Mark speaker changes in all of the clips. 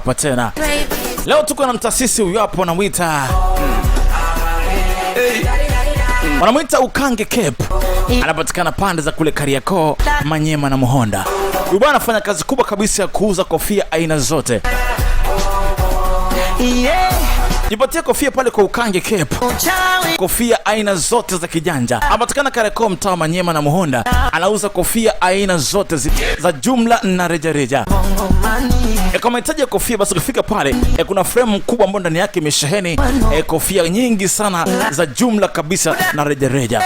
Speaker 1: hapa tena. Leo tuko na mtasisi huyu hapo anamuita wanamuita Ukange Cape. Anapatikana pande za kule Kariakoo, Manyema na Muhonda. Huyu bwana anafanya kazi kubwa kabisa ya kuuza kofia aina zote. Jipatie kofia pale kwa Ukange Cape. Kofia aina zote za kijanja. Anapatikana Kariakoo, mtaa Manyema na Muhonda. Anauza kofia aina zote za jumla na rejareja. Kama unahitaji kofia basi ukifika pale kuna frame kubwa ambayo ndani yake imesheheni kofia nyingi sana za jumla kabisa na rejareja.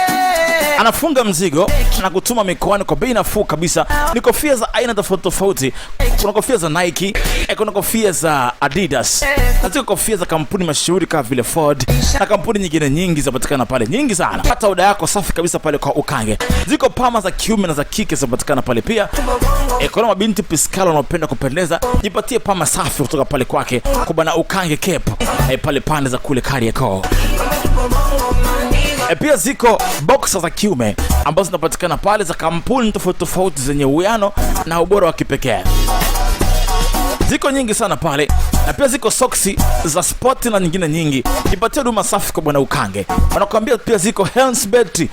Speaker 1: Anafunga mzigo na kutuma mikoani kwa bei nafuu kabisa. Ni kofia za aina tofauti tofauti. Kuna kofia za Nike, kuna kofia za Adidas, na ziko kofia za kampuni mashuhuri kama vile Ford na kampuni nyingine nyingi zinapatikana pale, nyingi sana. Hata oda yako safi kabisa pale kwa Ukange. Ziko pama za kiume na za kike zinapatikana pale pia. Kuna mabinti piskalo wanaopenda kupendeza, jipatie pama safi kutoka pale kwake kwa bwana Ukange Cape pale pande za kule Kariakoo. Pia ziko boxer za kiume ambazo zinapatikana pale za kampuni tofauti tofauti zenye uwiano na ubora wa kipekee. Ziko nyingi sana pale, na pia ziko soksi za sport na nyingine nyingi. Jipatie huduma safi kwa bwana Ukange. Wanakuambia pia ziko hands belt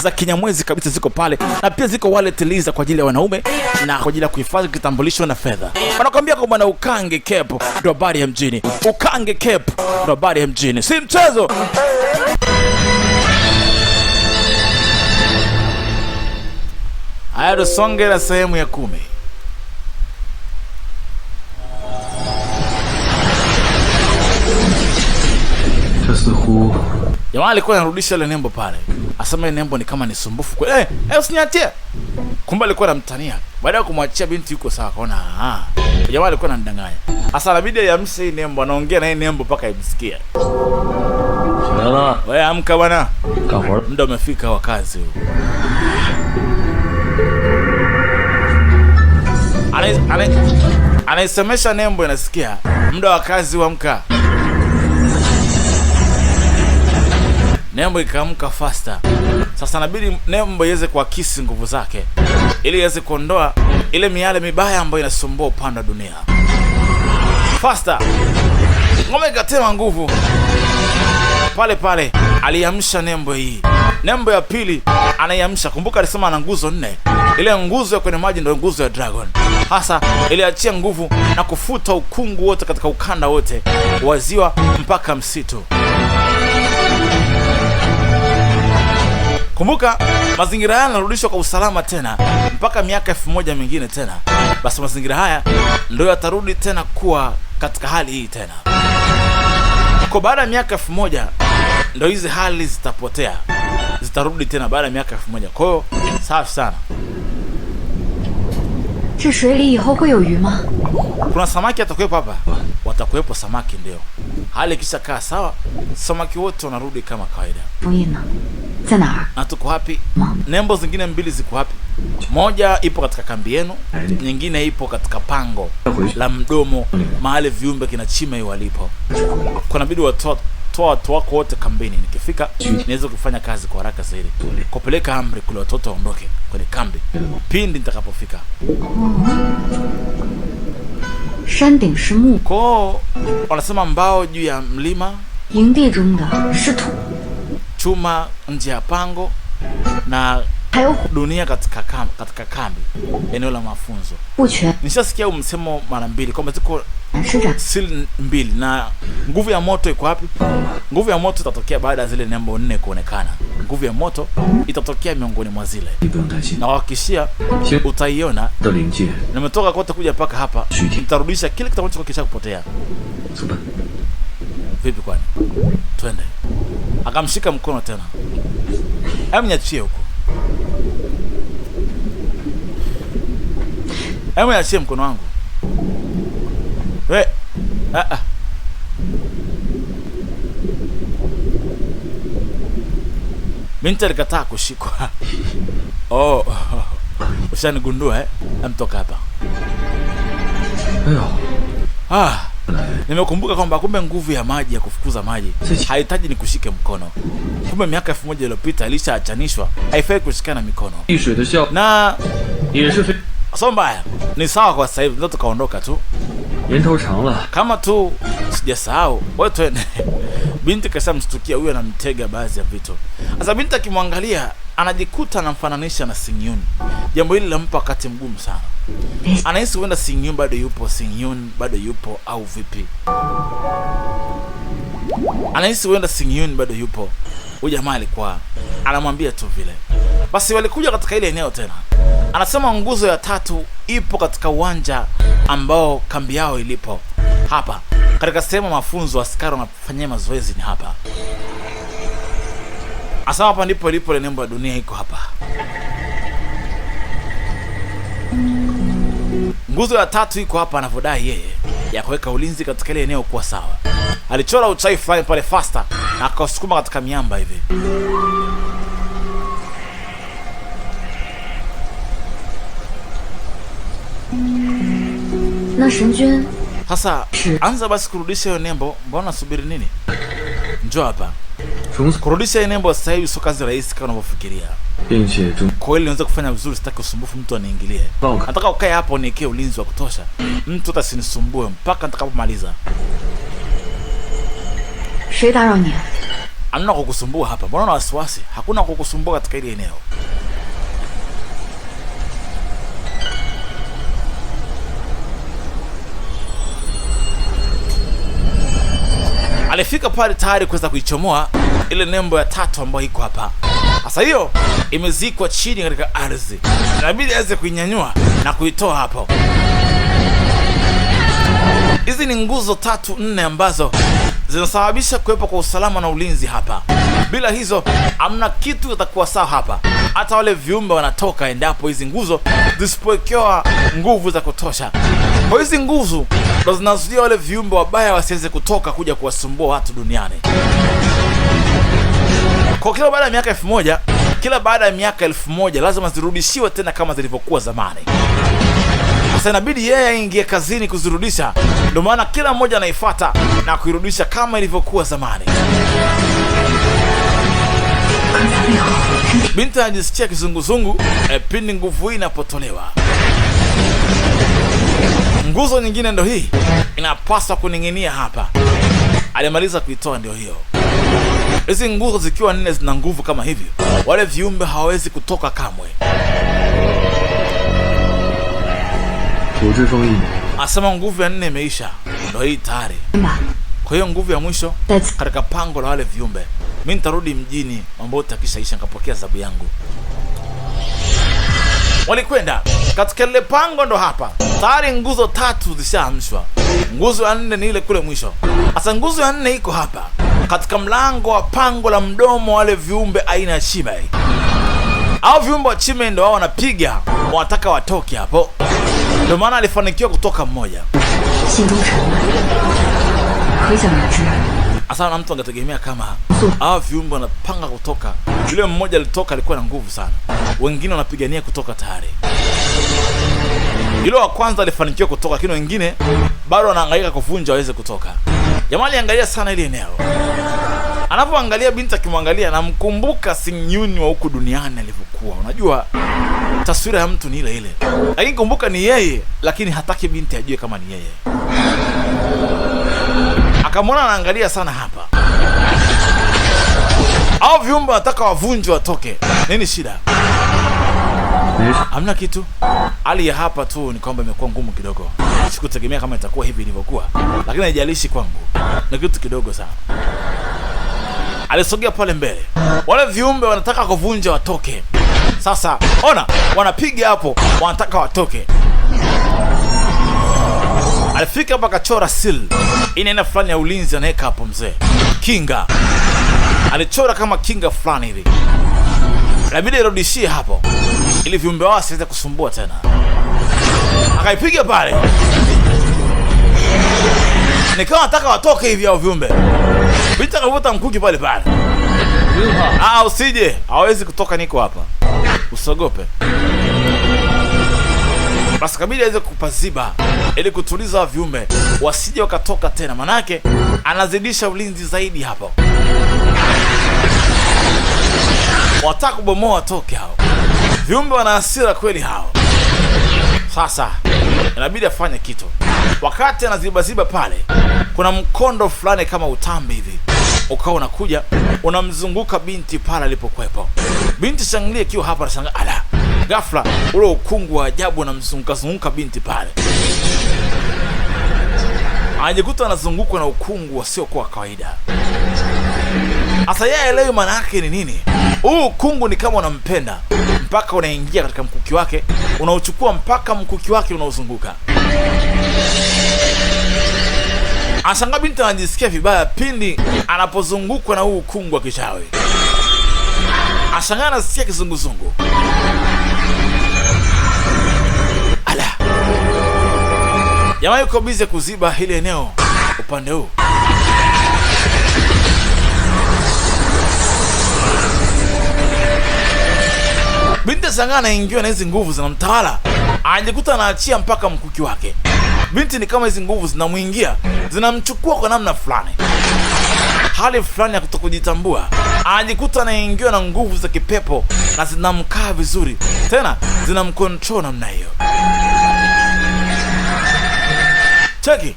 Speaker 1: za kinyamwezi kabisa ziko pale, na pia ziko wallet liza kwa ajili ya wanaume na kwa ajili ya kuhifadhi kitambulisho na fedha. Wanakuambia kwa bwana Ukange Cape ndo habari ya mjini. Ukange Cape ndo habari ya mjini, si mchezo. Haya, tusonge na sehemu ya 10. Jamaa alikuwa anarudisha ile nembo pale. Asema ile nembo ni kama ni sumbufu kwa. Usiniachie. Kumbe alikuwa anamtania. Baada ya kumwachia binti yuko sawa, kaona jamaa alikuwa anamdanganya. Sasa inabidi yamse hii nembo, anaongea na hii nembo mpaka imsikie. Wewe amka bwana. Muda umefika wa kazi huu. Anaisemesha nembo inasikia. Muda wa kazi amka. Nembo ikaamka faster. Sasa inabidi nembo iweze kuakisi nguvu zake ili iweze kuondoa ile miale mibaya ambayo inasumbua upande wa dunia. Faster. Ngome ikatema nguvu. Pale aliamsha nembo hii. Nembo ya pili anaiamsha. Kumbuka alisema ana nguzo 4. Ile nguzo ya kwenye maji ndio nguzo ya dragon. Hasa iliachia nguvu na kufuta ukungu wote katika ukanda wote wa ziwa mpaka msitu. Kumbuka mazingira haya yanarudishwa kwa usalama tena mpaka miaka 1000 mingine tena. Basi mazingira haya ndio yatarudi tena kuwa katika hali hii tena. Kwa baada ya miaka 1000 ndio hizi hali zitapotea. Zitarudi tena baada ya miaka 1000. Kwa hiyo safi sana. Kuna samaki atakuwepo hapa. Watakuwepo samaki ndio. Hali kisha kaa sawa, samaki wote wanarudi kama kawaida. Na tuko wapi? Nembo zingine 2 ziko wapi? Moja ipo katika kambi yenu, nyingine ipo katika pango la mdomo mahali viumbe kinachima hiyo walipo. Kuna bidii watu wako wote kambini. Nikifika niweze kufanya kazi kwa haraka zaidi. Kupeleka amri kule watoto waondoke kwenye kambi pindi nitakapofika. Ko wanasema mbao juu ya mlima, chuma nje ya pango, na dunia katika kambi, eneo la mafunzo. Nishasikia msemo mara 2 kwamba ziko sil 2 na nguvu ya moto iko wapi? Nguvu ya moto itatokea baada ya zile nembo 4 kuonekana. Nguvu ya moto itatokea miongoni mwa zile. Na wakishia utaiona. Nimetoka kote kuja paka hapa. Nitarudisha kile kitabu kisha kupotea. Vipi kwani? Twende. Akamshika mkono tena. Niachie huko. Niachie mkono wangu. Binti alikataa kushikwa. Ushanigundua Amtoka hapa. Nimekumbuka kwamba kumbe nguvu ya maji ya kufukuza maji haihitaji nikushike mkono. Kumbe miaka 1000 iliyopita alishaachanishwa, haifai kushikana mikono. Na so mbaya, ni sawa kwa sasa hivi, ndio tukaondoka tu.
Speaker 2: 年头长了.
Speaker 1: Kama tu sijasahau, wewe twende. Binti kashamstukia huyo anamtega baadhi ya vitu. Sasa binti akimwangalia anajikuta anamfananisha na Singyun. Jambo hili lampa wakati mgumu sana. Anahisi huenda Singyun bado yupo au vipi? Anahisi huenda Singyun bado yupo. Huyu jamaa alikuwa anamwambia tu vile. Basi walikuja katika ile eneo tena. Anasema nguzo ya 3 ipo katika uwanja ambao kambi yao ilipo. Hapa katika sehemu mafunzo askari wanafanyia mazoezi ni hapa. Asema hapa ndipo ilipo ile nembo ya dunia iko hapa. Nguzo ya 3 iko hapa anavodai yeye ya kuweka ulinzi katika ile eneo kuwa sawa. Alichora uchawi fulani pale faster na akasukuma katika miamba hivi.
Speaker 3: Na Shenjun.
Speaker 1: Sasa anza basi kurudisha hiyo nembo, mbona subiri nini? Njoo hapa. Kurudisha hiyo nembo sasa hivi sio kazi rahisi kama unavyofikiria. Kwa hiyo nianze kufanya vizuri, sitaki usumbufu mtu aniingilie. Nataka ukae hapo uniwekee ulinzi wa kutosha. Mtu atasinisumbue mpaka nitakapomaliza. Hamna kukusumbua hapa. Mbona una wasiwasi? Hakuna kukusumbua katika ile eneo. Alifika pale tayari kuweza kuichomoa ile nembo ya 3 ambayo iko hapa. Sasa hiyo imezikwa chini katika ardhi. Inabidi aweze kuinyanyua na kuitoa hapo. Hizi ni nguzo 3-4 ambazo zinasababisha kuwepo kwa usalama na ulinzi hapa. Bila hizo hamna kitu kitakuwa sawa hapa. Hata wale viumbe wanatoka endapo hizi nguzo zisipowekewa nguvu za kutosha. Kwa hizi nguzo ndo zinazuia wale viumbe wabaya wasiweze kutoka kuja kuwasumbua watu duniani. Kwa kila baada ya miaka 1000, kila baada ya miaka 1000 lazima zirudishiwe tena kama zilivyokuwa zamani. Sasa inabidi yeye aingie kazini kuzirudisha. Ndio maana kila mmoja anaifuata na kuirudisha kama ilivyokuwa zamani. Binti anajisikia kizunguzungu pindi nguvu hii inapotolewa. Nguzo nyingine ndio hii inapaswa kuning'inia hapa. Alimaliza kuitoa ndio hiyo. Hizi nguzo zikiwa 4 zina nguvu kama hivyo, wale viumbe hawawezi kutoka kamwe. Asema nguvu ya 4 imeisha. Ndio hii tayari. Kwa hiyo nguvu ya mwisho katika pango la wale viumbe. Mimi nitarudi mjini, mambo yote yakishaisha nikapokea adhabu yangu. Walikwenda katika ile pango, ndo hapa tayari nguzo 3 zishaamshwa. Nguzo ya 4 ni ile kule mwisho. Sasa nguzo ya 4 iko hapa katika mlango wa pango la mdomo wale viumbe aina ya Chimei. Hao viumbe wa Chimei ndo wao wanapiga, wanataka watoke hapo. Ndio maana alifanikiwa kutoka mmoja. Asa na mtu angetegemea kama hao viumbe wanapanga kutoka. Yule mmoja alitoka alikuwa na nguvu sana. Wengine wanapigania kutoka tayari. Yule wa kwanza alifanikiwa kutoka, lakini wengine bado wanahangaika kuvunja waweze kutoka. Jamaa aliangalia sana ile eneo. Anapoangalia binti akimwangalia na mkumbuka Singyun wa huku duniani alivyokuwa. Unajua taswira ya mtu ni ile ile. Lakini kumbuka ni yeye, lakini hataki binti ajue kama ni yeye. Akamwona anaangalia sana hapa. Hao viumbe wanataka wavunje watoke. Nini shida? Hamna kitu. Hali ya hapa tu ni kwamba imekuwa ngumu kidogo. Sikutegemea kama itakuwa hivi ilivyokuwa, lakini haijalishi kwangu. Ni kitu kidogo sana. Alisogea pale mbele. Wale viumbe wanataka kuvunja watoke. Sasa ona, wanapiga hapo, wanataka watoke. Alifika hapa akachora seal. Ina fulani ya ulinzi anaweka hapo mzee. Kinga. Alichora kama kinga fulani hivi. Inabidi irudishie hapo ili viumbe wao wasiweze kusumbua tena. Akaipiga pale. Nikawa nataka watoke hivi hao viumbe. Binti akavuta mkuki pale pale. Usije, hawezi kutoka, niko hapa. Usogope. Basi kabidi aweze kupaziba ili kutuliza viumbe wasije wakatoka tena, manake anazidisha ulinzi zaidi hapo. Wataka kubomoa watoke hao. Viumbe wana hasira kweli hao. Sasa inabidi afanye kitu. Wakati anazibaziba pale, kuna mkondo fulani kama utambi hivi ukawa unakuja unamzunguka binti pale alipokuwepo. Binti Shangli akiwa hapa anashangaa, ala, ghafla ule ukungu wa ajabu unamzunguka binti pale. Anajikuta anazungukwa na ukungu wasiokuwa kawaida. Asa yeye haelewi maana yake ni nini. Huu ukungu ni kama unampenda mpaka unaingia katika mkuki wake, unauchukua mpaka mkuki wake unaozunguka. Ashangaa binti anajisikia vibaya pindi anapozungukwa na huu ukungu wa kichawi. Ashangaa anasikia kizunguzungu. Ala, jamaa yuko bize kuziba hili eneo upande huu. Binti Sangana anaingiwa na hizi nguvu zinamtawala. Anajikuta anaachia mpaka mkuki wake. Binti ni kama hizi nguvu zinamuingia, zinamchukua kwa namna fulani, hali fulani ya kutokujitambua. Anajikuta anaingiwa na nguvu za kipepo na zinamkaa vizuri, tena zinamcontrol namna hiyo. Cheki,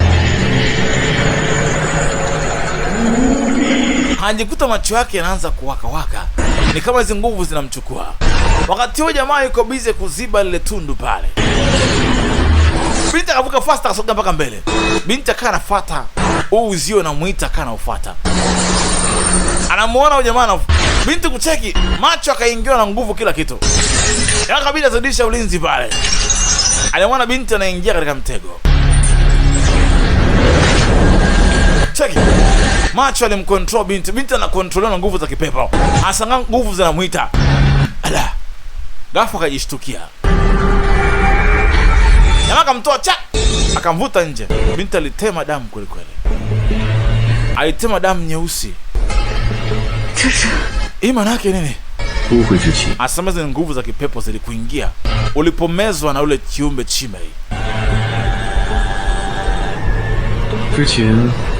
Speaker 1: anajikuta macho yake yanaanza kuwaka waka, ni kama hizi nguvu zinamchukua. Wakati huo jamaa yuko bize kuziba lile tundu pale. Binti akavuka fast akasogea mpaka mbele. Binti akawa anafuata uzio na muita akawa anafuata. Anamuona huyo jamaa na binti kucheki, macho akaingiwa na nguvu kila kitu. Yaka kabidi azidisha ulinzi pale. Alimwona binti anaingia katika mtego. Cheki, macho alimcontrol binti. Binti anakontroliwa na nguvu za kipepo. Asanga nguvu zinamuita. Ala, ghafla akajishtukia. Jamaa akamtoa cha, akamvuta nje. Binti alitema damu kweli kweli. Alitema damu nyeusi. Hii maana yake nini? Asema zile nguvu za kipepo zilikuingia ulipomezwa na ule kiumbe Chimei.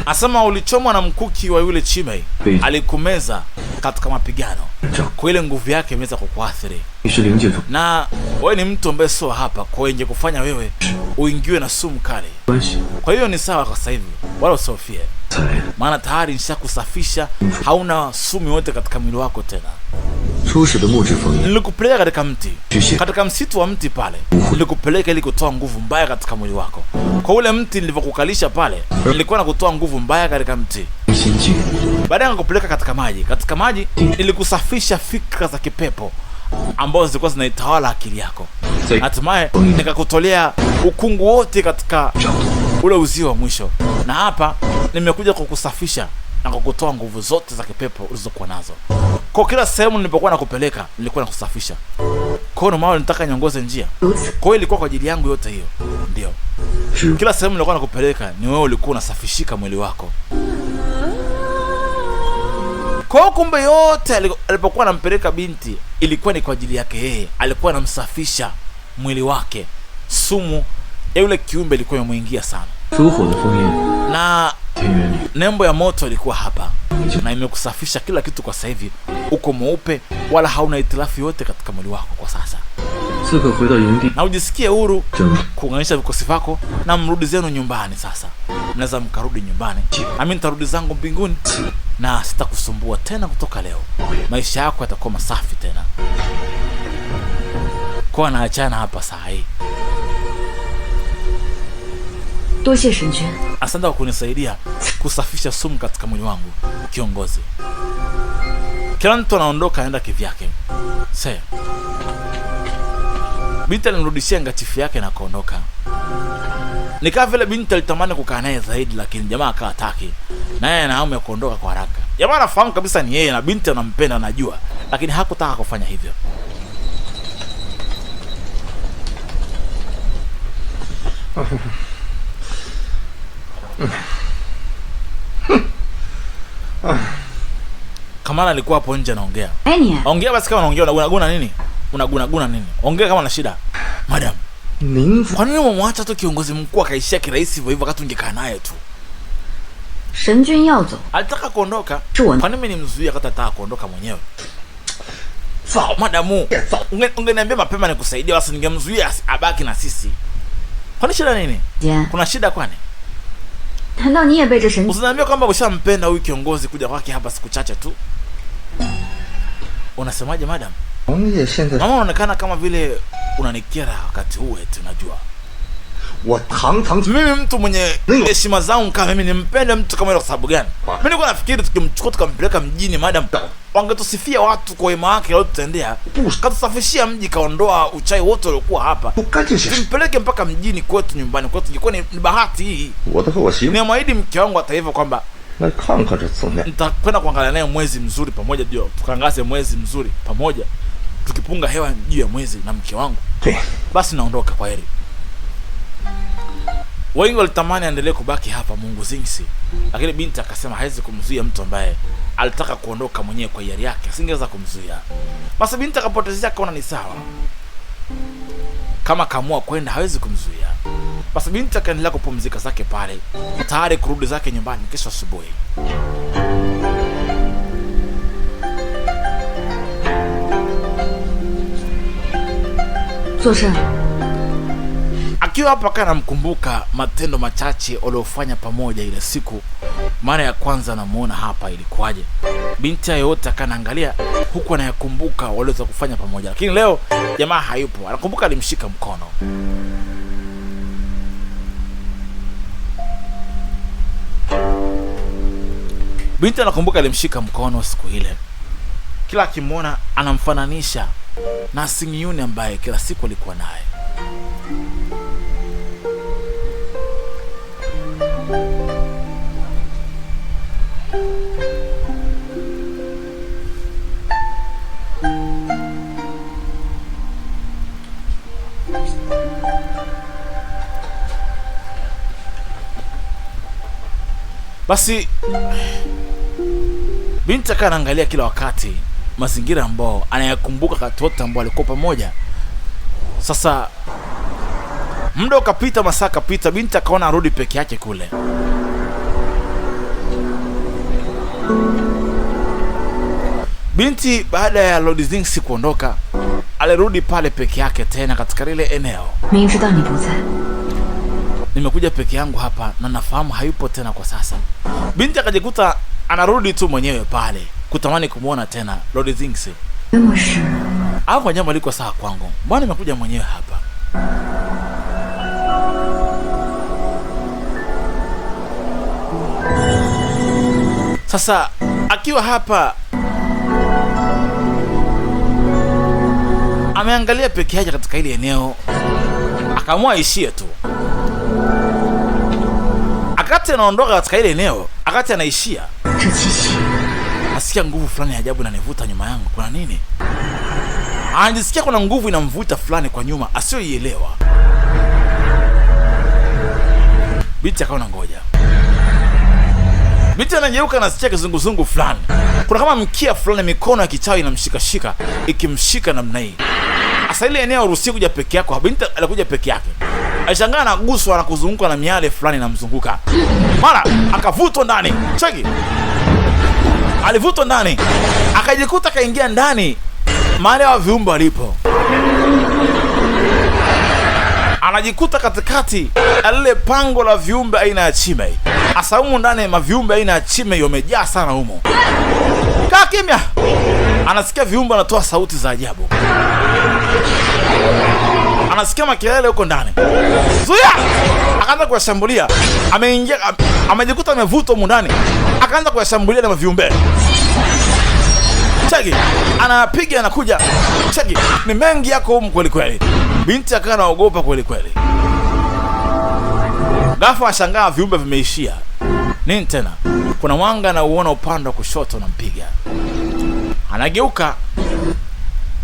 Speaker 1: Asema ulichomwa na mkuki wa yule Chimei, alikumeza katika mapigano. Kwa ile nguvu yake imeweza kukuathiri. Na wewe ni mtu ambaye sio hapa, kwa hiyo kufanya wewe uingiwe na sumu kali. Kwa hiyo ni sawa kwa sasa hivi, wala usofie. Maana tayari nishakusafisha, hauna sumu yote katika mwili wako tena. Nilikupeleka katika mti, katika msitu wa mti pale. Nilikupeleka ili kutoa nguvu mbaya katika mwili wako. Kwa ule mti nilivyokukalisha pale, nilikuwa na kutoa nguvu mbaya katika mti. Baadaye nikakupeleka katika maji. Katika maji nilikusafisha fikra za kipepo ambazo zilikuwa zinaitawala akili yako. Hatimaye nikakutolea ukungu wote katika ule uzio wa mwisho. Na hapa nimekuja kukusafisha na kukutoa nguvu zote za kipepo ulizokuwa nazo. Kwa kila sehemu nilipokuwa nakupeleka, nilikuwa nakusafisha. Kwa hiyo mama nitaka niongoze njia. Kwa hiyo ilikuwa kwa ajili yangu yote hiyo. Ndio. Kila sehemu nilikuwa nakupeleka, ni wewe ulikuwa unasafishika mwili wako. Kwa kumbe yote alipokuwa anampeleka binti ilikuwa ni kwa ajili yake yeye. Alikuwa anamsafisha mwili wake. Sumu ya yule kiumbe ilikuwa imemuingia sana. Na nembo ya moto ilikuwa hapa. Na imekusafisha kila kitu kwa sasa hivi. Uko mweupe wala hauna itilafu yote katika mwili wako kwa sasa. Na ujisikie huru kuunganisha vikosi vyako na mrudi zenu nyumbani sasa. Mnaweza mkarudi nyumbani. Mimi nitarudi zangu mbinguni na sitakusumbua tena kutoka leo. Maisha yako yatakuwa masafi tena. Kwa naachana hapa saa hii. Asante kwa kunisaidia kusafisha sumu katika mwili wangu, kiongozi. Kila mtu anaondoka anaenda kivyake. Sasa binti alimrudishia ngatifu yake na kaondoka. Nikaa vile binti alitamani kukaa naye zaidi, lakini jamaa akataki. Naye ana hamu ya kuondoka kwa haraka. Jamaa anafahamu kabisa ni yeye na binti anampenda, anajua, lakini hakutaka kufanya hivyo. Kamala alikuwa hapo nje anaongea. Ongea basi kama unaongea unaguna nini? Unaguna nini? Ongea kama una shida. Madam, kwa nini umemwacha tu kiongozi mkuu akaishia kirahisi hivyo hivyo wakati ungekaa naye tu?
Speaker 2: Shenjun yao zo.
Speaker 1: Alitaka kuondoka. Kwa nini mimi nimzuia wakati anataka kuondoka mwenyewe? Sawa, madamu. Ungeniambia mapema nikusaidia, basi ningemzuia abaki na sisi. Kwani shida nini?
Speaker 2: 姐，
Speaker 1: Kuna shida kwani?
Speaker 2: 难道你也被这神？
Speaker 1: Usiniambia kwamba ushampenda huyu kiongozi kuja kwake hapa siku chache tu. Unasemaje madam?
Speaker 3: 王爷现在
Speaker 1: Mama, unaonekana kama vile unanikera wakati huu eti unajua.
Speaker 3: 我堂堂
Speaker 1: Mimi mtu mwenye heshima zangu kama mimi nimpende mtu kama yule kwa sababu gani? Mimi nilikuwa nafikiri tukimchukua tukampeleka mjini madam, wangetusifia watu kwa wema wake leo tutendea. Katusafishia mji, kaondoa uchai wote uliokuwa hapa.
Speaker 3: 不干这些事，
Speaker 1: Tumpeleke mpaka mjini kwetu, nyumbani kwetu. Ingekuwa ni bahati hii.
Speaker 3: 我都和我媳妇
Speaker 1: Niamwahidi mke wangu hata hivyo kwamba
Speaker 3: 来看看这字面。
Speaker 1: nitakwenda kuangalia naye mwezi mzuri pamoja, ndio tukangaze mwezi mzuri pamoja, tukipunga hewa juu ya mwezi na mke wangu.
Speaker 3: 对，
Speaker 1: Basi naondoka, kwa heri. Wengi walitamani aendelee kubaki hapa Mungu Zingsi, lakini binti akasema hawezi kumzuia mtu ambaye alitaka kuondoka mwenyewe kwa hiari yake, asingeweza kumzuia. Basi binti akapotezea, akaona ni sawa, kama kaamua kwenda hawezi kumzuia. Basi binti akaendelea kupumzika zake pale, tayari kurudi zake nyumbani kesho asubuhi. Akiwa hapa kana namkumbuka matendo machache waliofanya pamoja ile siku mara ya kwanza namuona hapa ilikuwaje. Binti yote akanaangalia huku anayakumbuka waliweza kufanya pamoja, lakini leo jamaa hayupo. Anakumbuka alimshika mkono. Binti anakumbuka alimshika mkono siku ile. Kila akimwona anamfananisha na Singyuni ambaye kila siku alikuwa naye. Basi binti akawa anaangalia kila wakati mazingira ambao anayakumbuka wakati wote ambao alikuwa pamoja. Sasa muda ukapita, masaa kapita, binti akaona arudi peke yake kule. Binti baada ya Lord Zingsi kuondoka alirudi pale peke yake tena katika lile eneo. Nimekuja peke yangu hapa na nafahamu hayupo tena kwa sasa. Binti akajikuta anarudi tu mwenyewe pale kutamani kumuona tena Lord Zingsi. Au kwa jambo liko sawa kwangu, mbona nimekuja mwenyewe hapa? Sasa akiwa hapa ameangalia peke yake katika ile eneo, akaamua aishie tu. Akati anaondoka katika ile eneo, akati anaishia, asikia nguvu fulani ya ajabu inanivuta nyuma yangu. Kuna nini? Anajisikia kuna nguvu inamvuta fulani kwa nyuma asiyoielewa. Binti akaona ngoja. Binti anageuka, anasikia kizunguzungu fulani. Kuna kama mkia fulani, mikono ya kichawi inamshikashika, ikimshika namna hii. Asa ile eneo uruhusi kuja peke yako. Binti alikuja peke yake. Alishangaa na guswa na kuzunguka na miale fulani inamzunguka. Mara akavutwa ndani. Cheki. Alivutwa ndani. Akajikuta kaingia ndani mahali wa viumbe walipo. Anajikuta katikati lile pango la viumbe aina ya chime. Asa humu ndani maviumbe aina ya chime yamejaa sana humo. Kaa kimya. Anasikia viumbe wanatoa sauti za ajabu. Anasikia makelele huko ndani. Zuia! Akaanza kuwashambulia. Ameingia, amejikuta amevutwa humu ndani. Akaanza kuwashambulia na maviumbe. Cheki, anapiga anakuja. Cheki, ni mengi yako humu kweli kweli. Binti akawa anaogopa kweli kweli. Ghafla ashangaa viumbe vimeishia. Nini tena? Kuna mwanga na uona upande wa kushoto unampiga. Anageuka.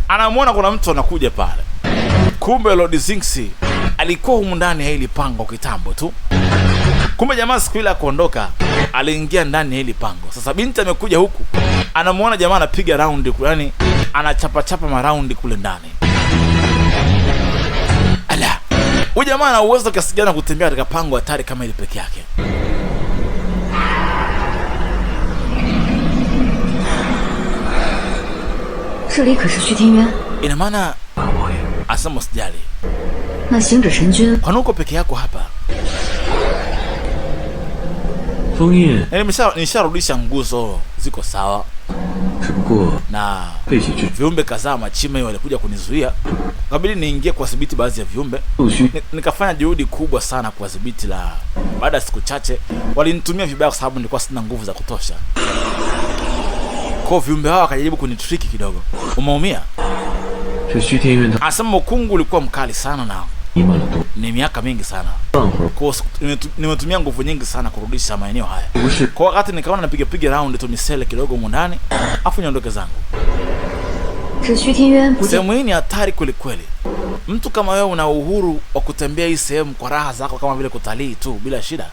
Speaker 1: Anamwona kuna mtu anakuja pale. Kumbe Lord Zingsi alikuwa humu ndani ya hili pango kitambo tu. Kumbe jamaa siku ile kuondoka aliingia ndani ya hili pango. Sasa binti amekuja huku, anamuona jamaa anapiga raundi, yani anachapa chapa maraundi kule ndani. Ala, huyu jamaa ana uwezo kiasi gani kutembea katika pango hatari kama ile peke yake? Ina maana asema usijali.
Speaker 2: 那星指神君
Speaker 1: Kwani uko peke yako hapa?
Speaker 4: 封印
Speaker 1: Nisharudisha nguzo, ziko sawa.
Speaker 4: 只不过
Speaker 1: Na
Speaker 4: 背喜之
Speaker 1: viumbe kadhaa machime walikuja kunizuia. Kabidi niingie kuwadhibiti baadhi ya viumbe.
Speaker 4: 陆续
Speaker 1: Nikafanya juhudi kubwa sana kuwadhibiti, la baada ya siku chache walinitumia vibaya kwa sababu nilikuwa sina nguvu za kutosha. Kwa viumbe hao wakajaribu kunitriki kidogo. Umeumia?
Speaker 4: 这虚天院它
Speaker 1: Anasema ukungu ulikuwa mkali sana na
Speaker 4: 弥漫了多
Speaker 1: ni miaka mingi sana.
Speaker 4: 半会儿，
Speaker 1: Kwa nimetumia nguvu nyingi sana kurudisha maeneo haya.
Speaker 4: 不是
Speaker 1: Kwa wakati nikaona napiga round tu misele kidogo huko ndani, afu niondoke zangu.
Speaker 2: 这虚天渊不见
Speaker 1: Sehemu hii ni hatari kweli kweli. Mtu kama wewe una uhuru wa kutembea hii sehemu kwa raha zako kama vile kutalii tu bila shida.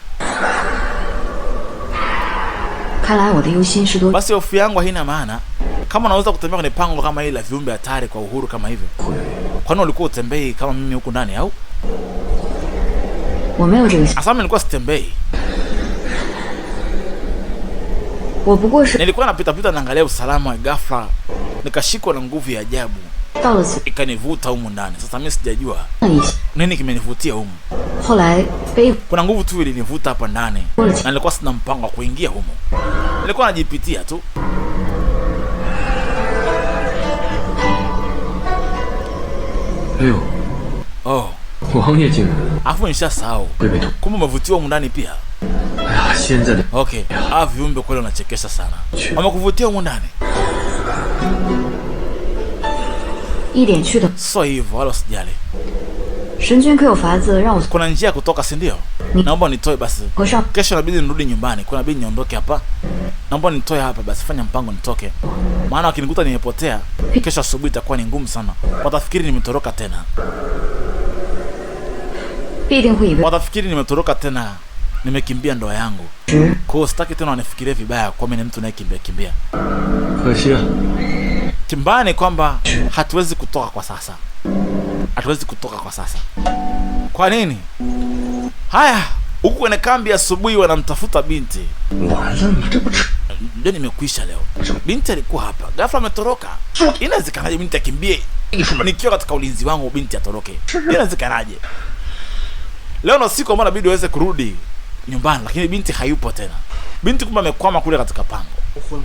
Speaker 2: 看来我的忧心是多
Speaker 1: Basi hofu yangu haina maana. Kama unaweza kutembea kwenye pango kama hili la viumbe hatari kwa uhuru kama hivyo, kwani ulikuwa utembei kama mimi huku ndani au?
Speaker 2: 我没有这个，
Speaker 1: Asa mimi nilikuwa sitembei.
Speaker 2: 我不过是
Speaker 1: Nilikuwa napita naangalia usalama, ghafla nikashikwa na nguvu ya ajabu
Speaker 2: 到了此
Speaker 1: ikanivuta humu ndani. Sasa mimi sijajua
Speaker 2: 一些，
Speaker 1: nini kimenivutia humu.
Speaker 2: 后来被
Speaker 1: Kuna nguvu tu ilinivuta hapa ndani na nilikuwa sina mpango wa kuingia humu. Nilikuwa najipitia tu.
Speaker 4: 哎呦，
Speaker 1: Oh,
Speaker 4: 王爷竟然
Speaker 1: afu nishasahau
Speaker 4: 会被捅！
Speaker 1: kumbe umevutiwa humu ndani pia.
Speaker 4: 哎呀，现在的
Speaker 1: Okay, viumbe kweli wanachekesha sana. Wamekuvutia humu ndani?
Speaker 2: 一点去的
Speaker 1: Sio hivyo, wala usijali.
Speaker 2: 神君可有法子让我
Speaker 1: Kuna njia ya kutoka, si ndio? Naomba nitoe basi.
Speaker 2: 和尚
Speaker 1: Kesho inabidi nirudi nyumbani. Kuna bidi niondoke hapa. Naomba nitoe hapa basi, fanya mpango nitoke. Maana wakinikuta nimepotea, kesho asubuhi itakuwa ni ngumu sana. Watafikiri nimetoroka tena.
Speaker 2: 必定会以为
Speaker 1: Watafikiri nimetoroka tena. Nimekimbia ndoa yangu.
Speaker 2: 直
Speaker 1: Kwa hiyo sitaki tena wanifikirie vibaya kwa mimi ni mtu kimbia.
Speaker 4: 可惜啊，
Speaker 1: Kimbaya ni kwamba hatuwezi kutoka kwa sasa. Hatuwezi kutoka kwa sasa. Kwa nini? Haya, huku kwenye kambi asubuhi wanamtafuta binti.
Speaker 3: 完了吗？这不是
Speaker 1: Ndio nimekwisha leo. Binti alikuwa hapa. Ghafla ametoroka. Inawezekanaje binti akimbie? Nikiwa katika ulinzi wangu binti atoroke. Inawezekanaje? Leo na siku ambayo inabidi uweze kurudi nyumbani, lakini binti hayupo tena. Binti kumbe amekwama kule katika pango.
Speaker 3: 婚了？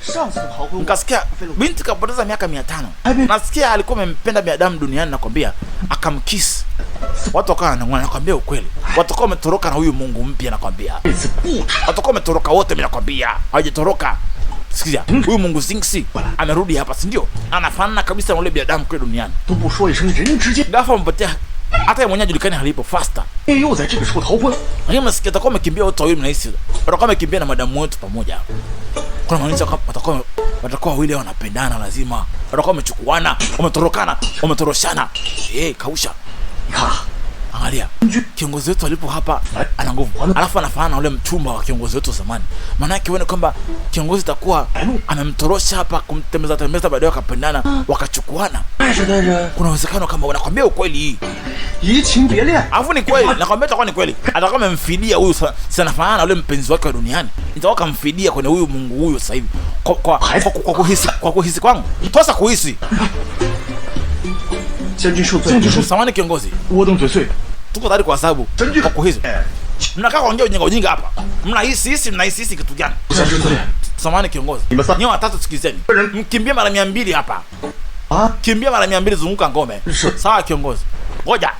Speaker 3: 上次逃婚，
Speaker 1: Nikasikia binti kapoteza miaka 500. Nasikia alikuwa amempenda binadamu duniani, nakwambia, akamkiss. Watu wakawa wanang'ana, nakwambia ukweli. Watakuwa wametoroka na huyu Mungu mpya, nakwambia.
Speaker 3: 这次不逃，
Speaker 1: Watakuwa wametoroka wote, mimi nakwambia. Hawajatoroka. Sikia, huyu Mungu Zinxi amerudi hapa, si ndio? Anafanana kabisa na yule binadamu kule duniani.
Speaker 3: 都不说一声人之间，
Speaker 1: Ghafla mpatia hata yeye mwenyewe ajulikane halipo faster.
Speaker 3: 又在这个时候逃婚，
Speaker 1: Lakini msikia atakuwa amekimbia wote wawili, mnahisi watakuwa wamekimbia na madamu wetu pamoja. Kuna maanisha watakuwa wawili wanapendana, lazima watakuwa wamechukuana, wametorokana, wametoroshana. Kausha.
Speaker 3: 你看，
Speaker 1: Angalia, kiongozi wetu alipo hapa ana nguvu, alafu anafanana na ule mchumba wa kiongozi wetu zamani. Maana yake wewe kwamba kiongozi atakuwa amemtorosha hapa, kumtembeza tembeza, baadaye wakapendana, wakachukuana.
Speaker 3: 带着带着，
Speaker 1: Kuna uwezekano kama nakwambia ukweli hii.
Speaker 3: 移情别恋，
Speaker 1: Alafu ni kweli, nakwambia itakuwa ni kweli. Atakuwa amemfidia huyu sana fanana na ule mpenzi wake wa duniani. Nitakuwa kamfidia kwenye huyu Mungu huyu sasa hivi. Kwa kuhisi kwangu. Tosa kuhisi.
Speaker 3: 将军受罪，
Speaker 1: Samani kiongozi.
Speaker 3: 我等嘴碎，
Speaker 1: Tuko tayari kwa sababu kwa kuhisi.
Speaker 3: 哎，
Speaker 1: Mnakaa kuongea ujinga hapa. Mnahisi kitu gani?
Speaker 3: 将军罪
Speaker 1: Samani kiongozi.
Speaker 3: Nimesa-
Speaker 1: Nyewe watatu sikizeni. Mkimbie mara 200 hapa.
Speaker 3: 啊，
Speaker 1: Kimbia mara 200 zunguka ngome.
Speaker 3: Sure.
Speaker 1: Sawa kiongozi. Ngoja.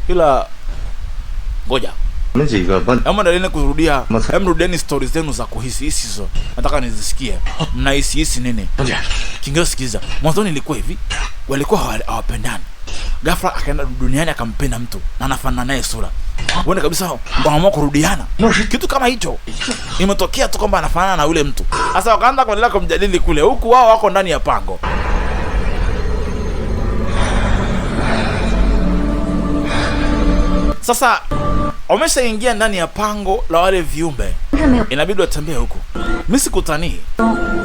Speaker 1: Ila ngoja.
Speaker 3: 我们几个把
Speaker 1: Hebu endeleeni kurudia.
Speaker 3: Masa-
Speaker 1: Hebu rudieni stories zenu za kuhisi hisi hizo. Nataka nizisikie. Mnahisi hisi nini?
Speaker 3: 将军，
Speaker 1: Kiingereza sikiza. Mwanzoni ilikuwa hivi. Walikuwa hawapendani. Ghafla akaenda duniani akampenda mtu na anafanana naye sura. Uone kabisa wanaamua kurudiana. Kitu kama hicho imetokea tu kwamba anafanana na yule mtu. Sasa wakaanza kuendelea kumjadili kule. Huku wao wako ndani ya pango. Sasa wameshaingia ndani ya pango la wale viumbe.
Speaker 2: 身没有
Speaker 1: Inabidi watembee huku. Mimi sikutanii.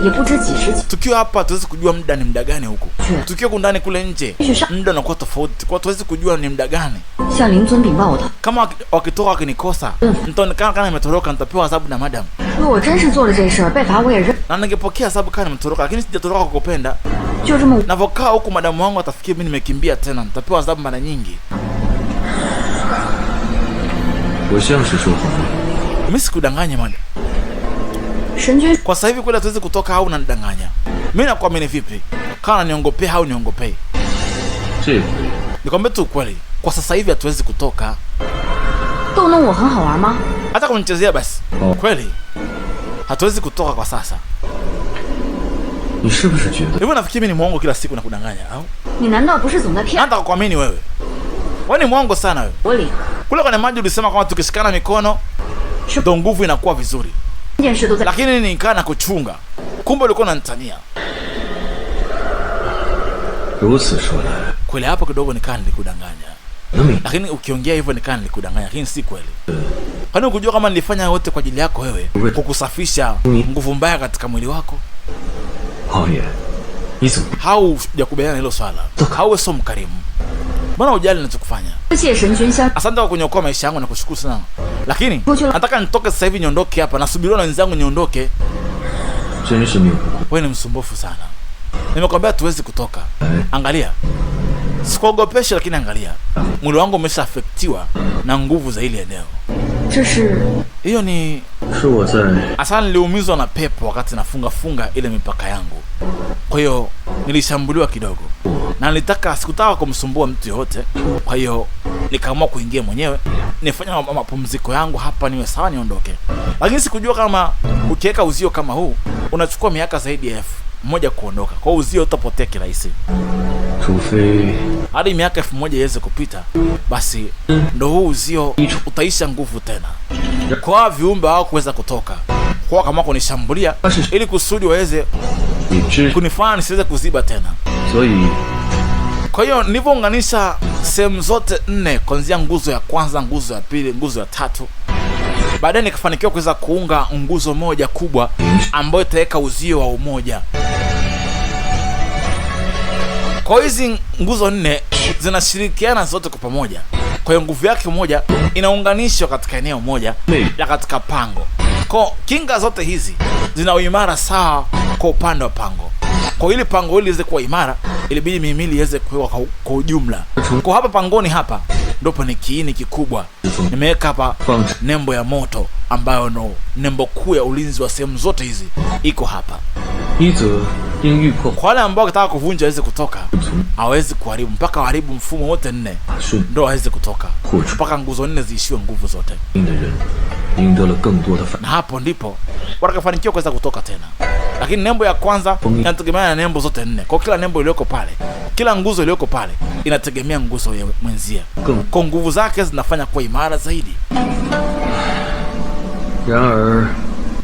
Speaker 2: 也不知几时几。
Speaker 1: Tukiwa hapa tuwezi kujua muda ni muda gani huko.
Speaker 2: Sure.
Speaker 1: Tukiwa kundani kule nje, muda unakuwa tofauti. Kwa tuwezi kujua ni muda gani.
Speaker 2: 向林尊禀报的。
Speaker 1: Kama wakitoka wakinikosa, nitaonekana kama nimetoroka, nitapewa adhabu na madam.
Speaker 2: 如果我真是做了这事儿，被罚我也认。
Speaker 1: Na ningepokea adhabu kama nimetoroka, lakini sijatoroka kwa kupenda.
Speaker 2: 就这么。
Speaker 1: Navokaa huku madamu wangu atafikiri mimi nimekimbia tena, nitapewa adhabu mara nyingi.
Speaker 4: 我像是说谎吗？
Speaker 1: Mimi sikudanganya madam.
Speaker 2: 神君，
Speaker 1: Kwa sasa hivi kweli hatuwezi kutoka au unanidanganya. Mimi nakuamini vipi? Kama niongopea au niongopei?
Speaker 4: 这回
Speaker 1: Nikwambie tu kweli. Kwa sasa hivi hatuwezi kutoka.
Speaker 2: 逗弄我很好玩吗？
Speaker 1: Hata kunichezea basi.
Speaker 4: Oh.
Speaker 1: Kweli. Hatuwezi kutoka kwa sasa.
Speaker 4: 你是不是觉得
Speaker 1: Hivyo nafikiri mimi ni mwongo kila siku na kudanganya au?
Speaker 2: 你难道不是总在骗
Speaker 1: Hata kukuamini wewe. Wewe ni mwongo sana wewe.
Speaker 2: 我里？
Speaker 1: Kule kwenye maji ulisema kwamba tukishikana mikono ndio nguvu inakuwa vizuri.
Speaker 2: 这件事都在。
Speaker 1: Lakini nikaa na kuchunga. Kumbe ulikuwa unanitania.
Speaker 4: 如此说来，
Speaker 1: Kweli hapo kidogo nikaa nilikudanganya.
Speaker 4: 能明白
Speaker 1: Lakini ukiongea hivyo nikaa nilikudanganya, lakini si kweli. Kwani ukujua kama nilifanya yote kwa ajili yako wewe, kukusafisha nguvu mbaya katika mwili wako?
Speaker 4: 王爷，你怎么
Speaker 1: Haujakubaliana na hilo swala. Hauwe sio mkarimu. Mbona hujali ninachokufanya?
Speaker 2: 谢神君相。
Speaker 1: Asante kwa kuniokoa maisha yangu na kushukuru sana. Lakini nataka nitoke sasa hivi, niondoke hapa. Nasubiriwa na wenzangu niondoke.
Speaker 4: 真是命不苦？
Speaker 1: Wewe ni msumbufu sana. Nimekwambia tuwezi kutoka. Angalia. Sikuogopesha, lakini angalia. Mwili wangu umeshaafektiwa na nguvu za ile eneo.
Speaker 2: 这是
Speaker 1: Hiyo ni
Speaker 4: 是我在
Speaker 1: Asana niliumizwa na pepo wakati nafunga ile mipaka yangu. Kwa hiyo nilishambuliwa kidogo. Na sikutaka kumsumbua mtu yote. Kwa hiyo nikaamua kuingia mwenyewe. Nifanya mapumziko yangu hapa niwe sawa niondoke. Lakini sikujua kama ukiweka uzio kama huu unachukua miaka zaidi ya 1000 kuondoka. Kwa hiyo uzio utapotea kirahisi.
Speaker 4: 除非
Speaker 1: Hadi miaka 1000 iweze kupita, basi ndo huu uzio utaisha nguvu tena. Kwa viumbe hao kuweza kutoka. Kwa kama kunishambulia ili kusudi waweze
Speaker 4: 你知，
Speaker 1: kunifanya nisiweze kuziba tena.
Speaker 4: 所以
Speaker 1: Kwa hiyo nilipounganisha sehemu zote 4 kuanzia nguzo ya kwanza, nguzo ya pili, nguzo ya tatu, baadaye nikafanikiwa kuweza kuunga nguzo moja kubwa ambayo itaweka uzio wa umoja. Kwa hizi nguzo 4 zinashirikiana zote kwa pamoja. Kwa hiyo nguvu yake moja inaunganishwa katika eneo moja la katika pango. Kwa kinga zote hizi zina uimara sawa kwa upande wa pango. Kwa ili pango hili liweze kuwa imara, ilibidi mihimili iweze kuwa kwa ujumla. Kwa hapa pangoni hapa ndipo ni kiini kikubwa. Nimeweka hapa nembo ya moto ambayo ndo nembo kuu ya ulinzi wa sehemu zote hizi iko hapa.
Speaker 4: 一则因欲破
Speaker 1: Kwa wale ambao wakitaka kuvunja waweze kutoka, hawezi kuharibu mpaka waharibu mfumo wote 4
Speaker 4: 顺
Speaker 1: ndo waweze kutoka. Mpaka nguzo 4 ziishiwe nguvu zote.
Speaker 4: 应的人，赢得了更多的反。
Speaker 1: Na hapo ndipo watakafanikiwa kuweza kutoka tena. Lakini nembo ya kwanza inategemea na nembo zote 4. Kwa kila nembo iliyoko pale, kila nguzo iliyoko pale inategemea nguzo ya mwenzia. Kwa nguvu zake zinafanya kuwa imara zaidi.
Speaker 4: 然而，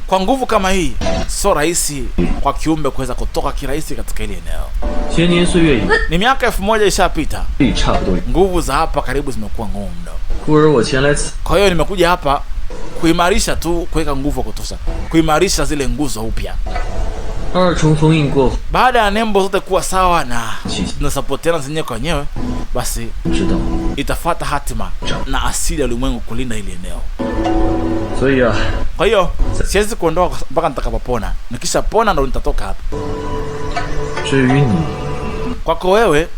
Speaker 1: Kwa nguvu kama hii, sio rahisi kwa kiumbe kuweza kutoka kirahisi katika ile eneo.
Speaker 4: 千年岁月
Speaker 1: Ni miaka 1000 ishapita.
Speaker 4: 已差不多。
Speaker 1: Nguvu za hapa karibu zimekuwa ngumu mno.
Speaker 4: 故而我前来此，
Speaker 1: Kwa hiyo nimekuja hapa kuimarisha tu, kuweka nguvu ya kutosha, kuimarisha zile nguzo upya.
Speaker 4: 二重封印过后，
Speaker 1: Baada ya nembo zote kuwa sawa na zinasapotiana zenyewe kwa wenyewe, basi
Speaker 4: 知道。
Speaker 1: itafuata hatima na asili ya ulimwengu kulinda ile eneo.
Speaker 4: 所以啊，
Speaker 1: Kwa hiyo siwezi kuondoka mpaka nitakapopona. Nikishapona ndo nitatoka hapa.
Speaker 4: 至于你，
Speaker 1: Kwako wewe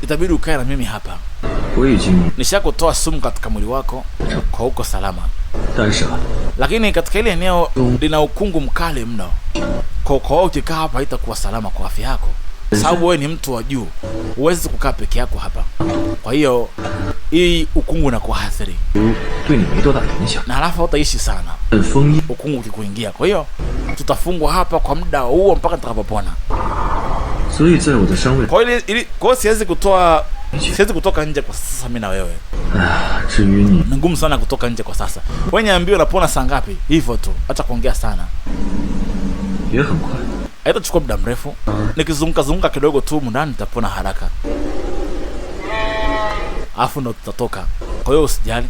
Speaker 1: itabidi ukae na mimi hapa.
Speaker 4: 我已经
Speaker 1: Nishakutoa sumu katika mwili wako kwa huko salama.
Speaker 4: 但是啊，
Speaker 1: Lakini katika ile eneo lina ukungu mkali mno. Kwa hiyo ukikaa hapa haitakuwa salama kwa afya yako. Sababu wewe ni mtu wa juu. Huwezi kukaa peke yako hapa. Kwa hiyo hii ukungu unakuathiri.
Speaker 4: 对你没多大影响。
Speaker 1: Na halafu hautaishi sana
Speaker 4: 封印，
Speaker 1: ukungu ukikuingia. Kwa hiyo tutafungwa hapa kwa muda huo mpaka nitakapopona.
Speaker 4: 所以在我的伤位，
Speaker 1: Kwa hiyo siwezi kutoka nje kwa sasa mimi na wewe.
Speaker 4: 至于你，
Speaker 1: Ni ngumu sana kutoka nje kwa sasa. Wewe niambie unapona saa ngapi? Hivyo tu. Acha kuongea sana.
Speaker 4: 也很快。
Speaker 1: Haitachukua muda mrefu. Nikizunguka kidogo tu ndani nitapona haraka. Afu ndo tutatoka. Kwa hiyo usijali.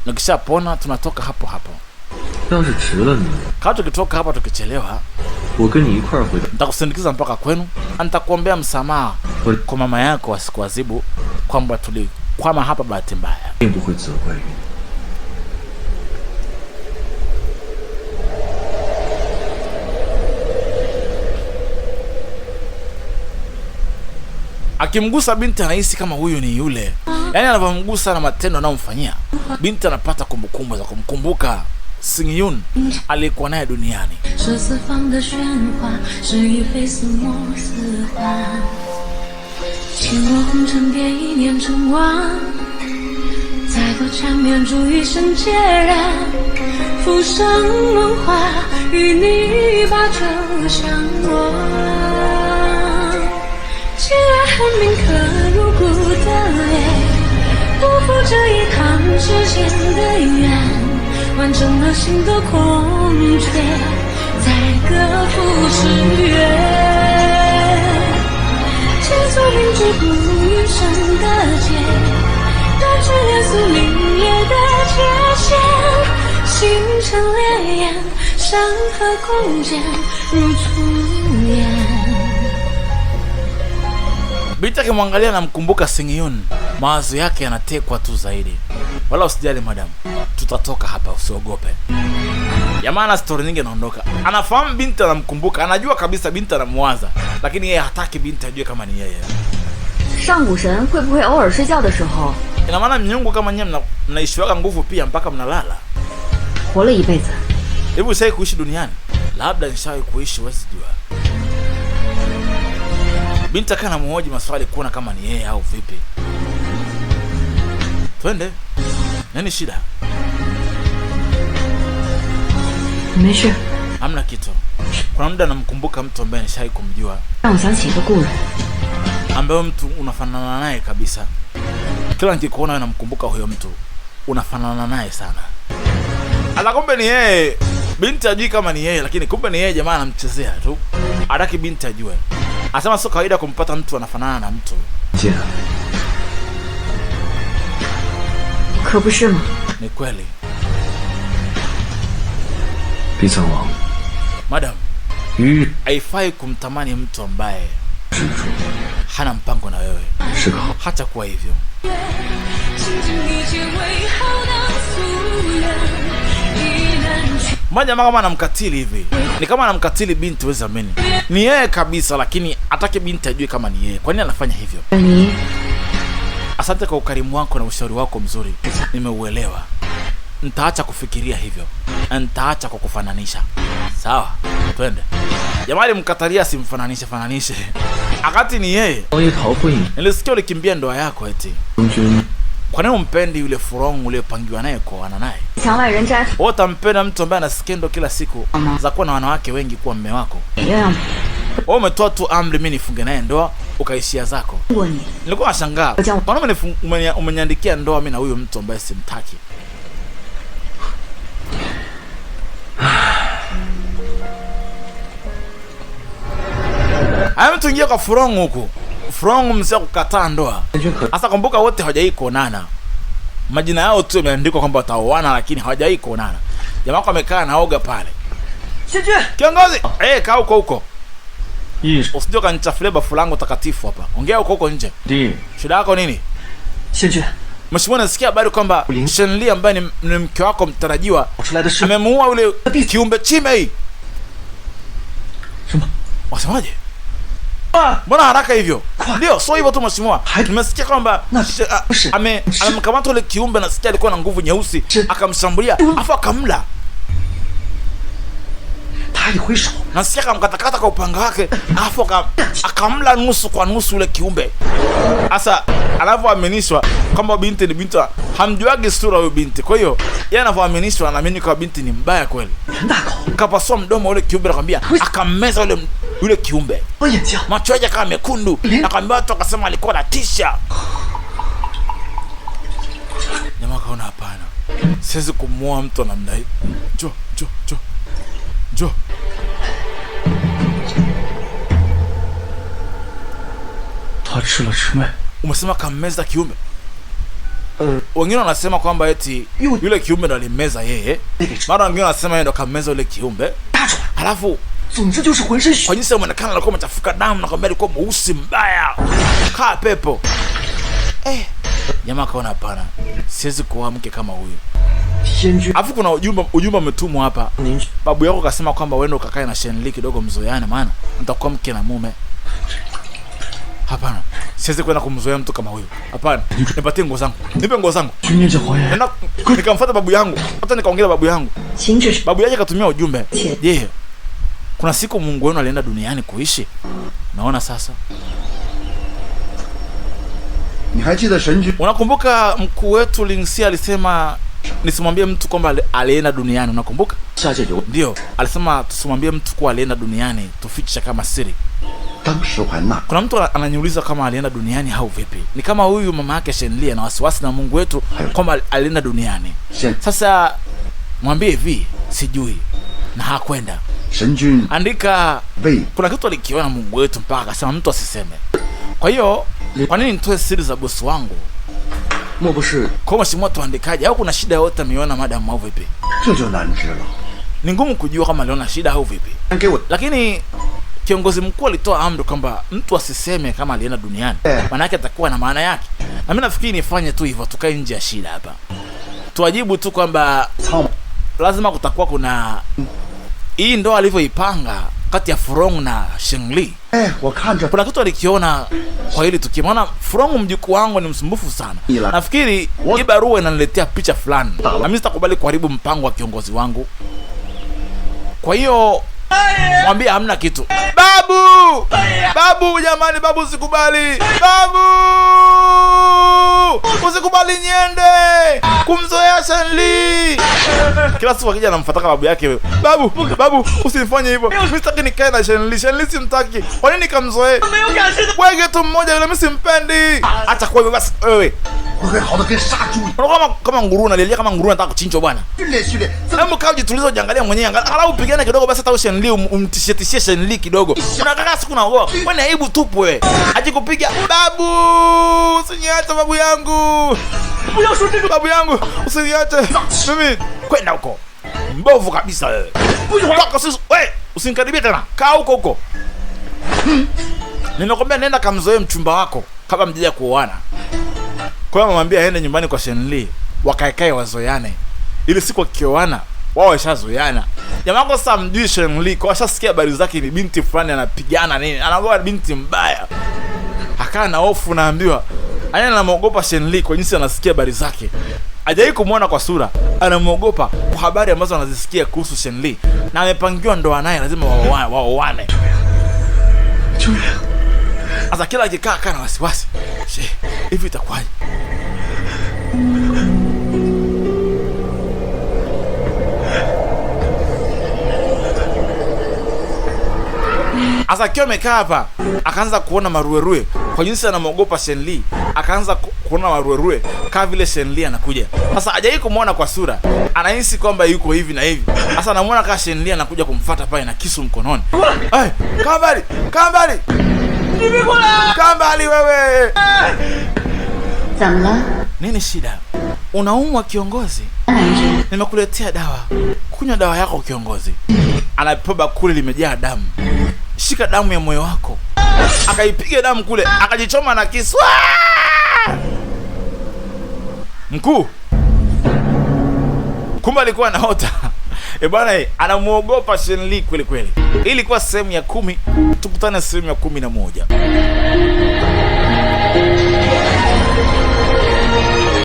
Speaker 1: Nikishapona tunatoka hapo hapo.
Speaker 4: 要是迟了呢，
Speaker 1: Kama tukitoka hapa tukichelewa,
Speaker 4: 我跟你一块儿回到。
Speaker 1: nitakusindikiza mpaka kwenu, nitakuombea msamaha kwa mama yako asikuadhibu kwamba tulikwama hapa bahati mbaya.
Speaker 4: 并不会责怪于你。
Speaker 1: Akimgusa binti anahisi kama huyu ni yule, yaani anavyomgusa na matendo anayomfanyia binti, anapata kumbukumbu za kumkumbuka Sing Yun aliyekuwa naye duniani. Binti akimwangalia na mkumbuka Sing Yun, mawazo yake yanatekwa tu zaidi. Wala usijali madam, tutatoka hapa, usiogope. Yamana story nyingi naondoka. Anafahamu binti anamkumbuka, anajua kabisa binti anamwaza, lakini yeye hataki binti ajue kama ni yeye.
Speaker 2: 上古神会不会偶尔睡觉的时候？
Speaker 1: Ina maana miungu kama nyinyi mnaishiwaga nguvu pia mpaka mnalala.
Speaker 2: 活了一辈子，
Speaker 1: Hebu ushawahi kuishi duniani? Labda nishawahi kuishi, wewe sijua. Binti akana muhoji maswali kuona kama ni yeye au vipi. Twende. Nini shida?
Speaker 2: 没事。
Speaker 1: Hamna kitu. Kuna muda namkumbuka mtu ambaye nishawahi kumjua,
Speaker 2: 让我想起一个故人。
Speaker 1: ambaye mtu unafanana naye kabisa. Kila nikikuona wewe namkumbuka huyo mtu, unafanana naye sana. Ala, kumbe ni yeye. Binti ajui kama ni yeye, lakini kumbe ni yeye. Jamaa anamchezea tu, hataki binti ajue. Anasema sio kawaida kumpata mtu anafanana na mtu.
Speaker 4: 姐，
Speaker 2: 可不是吗？
Speaker 1: Ni kweli.
Speaker 4: 地藏王，
Speaker 1: Madam,
Speaker 4: 鱼
Speaker 1: haifai kumtamani mtu ambaye
Speaker 4: 执着
Speaker 1: hana mpango na wewe.
Speaker 4: 是个好。
Speaker 1: Hata kuwa hivyo. Mmoja kama anamkatili hivi. Ni kama anamkatili binti, wewe zameni. Ni yeye kabisa, lakini atake binti ajue kama ni yeye. Kwa nini anafanya hivyo?
Speaker 2: 你
Speaker 1: Asante kwa ukarimu wako na ushauri wako mzuri. Nimeuelewa. Nitaacha kufikiria hivyo. Nitaacha kukufananisha. Sawa? Twende. Jamani, mkatalia simfananishe fananishe. Akati ni yeye.
Speaker 4: 王爷逃婚，
Speaker 1: Nilisikia ulikimbia ndoa yako eti.
Speaker 4: 将军
Speaker 1: Kwa nini umpendi yule Furong uliyopangiwa naye kuoana naye?
Speaker 2: 墙外人摘
Speaker 1: Wewe utampenda mtu ambaye ana skendo kila siku za kuwa na wanawake wengi kuwa mume wako?
Speaker 2: 也要
Speaker 1: Wewe umetoa tu amri mimi nifunge naye ndoa, ukaishia zako.
Speaker 2: 过你。
Speaker 1: Nilikuwa nashangaa. Kwa nini umeniandikia ndoa mimi na huyo mtu ambaye simtaki? Haya, mtu ingia kwa Furong huku. Furong mzee kukataa ndoa.
Speaker 4: 将军可
Speaker 1: Sasa kumbuka wote hawajai kuonana. Majina yao tu yameandikwa kwamba wataoana, lakini hawajai kuonana. Jamaa wako amekaa naoga pale.
Speaker 2: 先去。
Speaker 1: Kiongozi, kaa huko huko.
Speaker 4: 一
Speaker 1: Usije kanichafulia bafu langu takatifu hapa. Ongea huko huko nje.
Speaker 4: 弟，
Speaker 1: Shida yako nini?
Speaker 3: 先去，
Speaker 1: Mheshimiwa, nasikia habari kwamba Shenli ambaye ni mke wako mtarajiwa
Speaker 3: 跑出来的是
Speaker 1: amemuua yule kiumbe chime hii.
Speaker 3: 什么？
Speaker 1: Wasemaje?
Speaker 3: 啊！
Speaker 1: Mbona haraka hivyo? Ndio, sio hivyo tu mheshimiwa. Nimesikia kwamba amemkamata yule kiumbe, nasikia alikuwa na nguvu nyeusi, akamshambulia, afu akamla.
Speaker 3: 他还得挥手。
Speaker 1: Nasikia akamkatakata kwa upanga wake, afu akamla nusu kwa nusu yule kiumbe. Sasa anavyoaminishwa kwamba binti ni binti, hamjuagi sura huyo binti. Kwa hiyo yeye anavyoaminishwa anaamini kwa binti ni mbaya kweli.
Speaker 3: 袁大口，
Speaker 1: Kapasua mdomo yule kiumbe, nakwambia akammeza yule kiumbe.
Speaker 3: 我眼睛。
Speaker 1: Macho yake kama mekundu. Nakwambia watu wakasema alikuwa na tisha. Jamaa kaona hapana. Siwezi kumuoa mtu namna hii. Njoo.
Speaker 4: 他吃了魑魅，
Speaker 1: Umesema kammeza kiumbe? Wengine wanasema kwamba eti yule kiumbe ndo alimmeza yeye, mara wengine wanasema yeye ndo kammeza yule kiumbe. Alafu
Speaker 3: 总之就是浑身血。
Speaker 1: kwa jinsi muonekana alikuwa amechafuka damu na kwamba alikuwa mweusi mbaya kaa pepo. Jamaa kaona hapana, siwezi kuoa mke kama huyu.
Speaker 3: 天君，
Speaker 1: Alafu kuna ujumbe umetumwa hapa. Babu yako kasema kwamba wewe ndo ukakae na Shenli kidogo mzoeane, maana mtakuwa mke na mume. Hapana, siwezi kwenda kumzoea mtu kama huyu. Hapana, nipatie nguo zangu. Nipe nguo zangu.
Speaker 3: 君念这华言，
Speaker 1: Nenda nikamfuata babu yangu. Hata nikaongea babu yangu.
Speaker 2: 请指示。
Speaker 1: Babu yake katumia ujumbe. Je, kuna siku Mungu wenu alienda duniani kuishi? Naona sasa.
Speaker 5: 你还记得神君？
Speaker 1: Unakumbuka mkuu wetu Lingxi alisema nisimwambie mtu kwamba alienda duniani, unakumbuka?
Speaker 4: 下界有
Speaker 1: Ndio, alisema tusimwambie mtu kuwa alienda duniani, tufiche kama siri.
Speaker 5: 当时还纳
Speaker 1: Kuna mtu ananiuliza kama alienda duniani au vipi. Ni kama huyu mama yake Shenli na wasiwasi na Mungu wetu kwamba alienda duniani.
Speaker 5: 现
Speaker 1: Sasa mwambie hivi, sijui na hakwenda.
Speaker 5: 神君
Speaker 1: Andika
Speaker 5: 为
Speaker 1: kuna kitu alikiona Mungu wetu mpaka akasema mtu asiseme. Kwa hiyo kwa nini nitoe siri za bosi wangu?
Speaker 4: 莫不是
Speaker 1: Kwa mheshimiwa tuandikaje, au kuna shida yote ameona madam au vipi?
Speaker 5: 这就难知了。
Speaker 1: Ni ngumu kujua kama aliona shida au vipi.
Speaker 5: 给我
Speaker 1: Lakini kiongozi mkuu alitoa amri kwamba mtu asiseme kama alienda duniani. Maana yake atakuwa na maana yake. Na mimi nafikiri nifanye tu hivyo, tukae nje ya shida hapa. Tuwajibu tu kwamba
Speaker 5: 苍
Speaker 1: lazima kutakuwa kuna hii ndo alivyoipanga kati ya Furong na Shengli.
Speaker 5: 哎，我看着
Speaker 1: Kuna kitu alikiona kwa hili tukimwona Furong mjukuu wangu ni msumbufu sana.
Speaker 5: Ila.
Speaker 1: Nafikiri hii barua inaniletea picha fulani. Na mimi sitakubali kuharibu mpango wa kiongozi wangu. Kwa hiyo mwambie hamna kitu. Babu! Babu jamani, babu usikubali. Babu! Usikubali niende kumzoea Shenli. Kila siku akija anamfuataka babu yake. Babu, babu usinifanye hivyo. Mimi sitaki nikae na Shenli. Shenli simtaki. Kwa nini nikamzoee? Wewe tu mmoja yule mimi simpendi. Acha kwa hivyo basi wewe.
Speaker 5: 我会好的跟杀猪一样
Speaker 1: Unaona kama nguruwe analilia kama nguruwe anataka kuchinjwa bwana.
Speaker 5: 训练训练。
Speaker 1: Hebu kaa ujitulize ujiangalie mwenyewe. Angalau upigane kidogo basi hata Shenli umtishie Shenli kidogo. Unakaa siku naogopa. Wewe ni aibu tupu wewe. Aje kupiga babu, usiniache babu yangu. Babu yangu, usiniache. Mimi kwenda huko. Mbovu kabisa wewe. Toka sisi. Wewe usinikaribie tena. Kaa huko huko. Nimekwambia nenda kamzoee mchumba wako kabla mjaja kuoana. Kwa hiyo mwambie aende nyumbani kwa Shenli, wakaekae wazoeane. Ili siku wakioana wao washazoeana. Jamaa kwa sasa mjui Shenli, kwa washasikia habari zake ni binti fulani anapigana nini. Anakuwa binti mbaya. Akaa na hofu naambiwa. Aya anamuogopa Shenli kwa jinsi anasikia habari zake. Hajai kumuona kwa sura, anamuogopa kwa habari ambazo anazisikia kuhusu Shenli. Na amepangiwa ndoa naye lazima waoane. Asa kila akikaa kana wasiwasi. Hivi itakuwaje? Asa akiwa amekaa hapa, akaanza kuona maruerue kwa jinsi anamuogopa Shenli. Akaanza kuona maruerue kama vile Shenli anakuja. Sasa hajai kumuona kwa sura, anahisi kwamba yuko hivi na hivi. Sasa anamuona kama Shenli anakuja kumfuata pale na kisu mkononi. Eh, kambali, kambali. Kambali wewe.
Speaker 2: 怎么了，
Speaker 1: Nini shida? Unaumwa kiongozi?
Speaker 2: 南人？
Speaker 1: Nimekuletea dawa. Kunywa dawa yako kiongozi. Anapewa bakuli limejaa damu. Shika damu ya moyo wako. Akaipiga damu kule, akajichoma na kisu. Mkuu. Kumbe alikuwa anaota. Bwana anamuogopa Shenli kweli kweli. Ilikuwa sehemu ya 10, tukutane sehemu ya 11.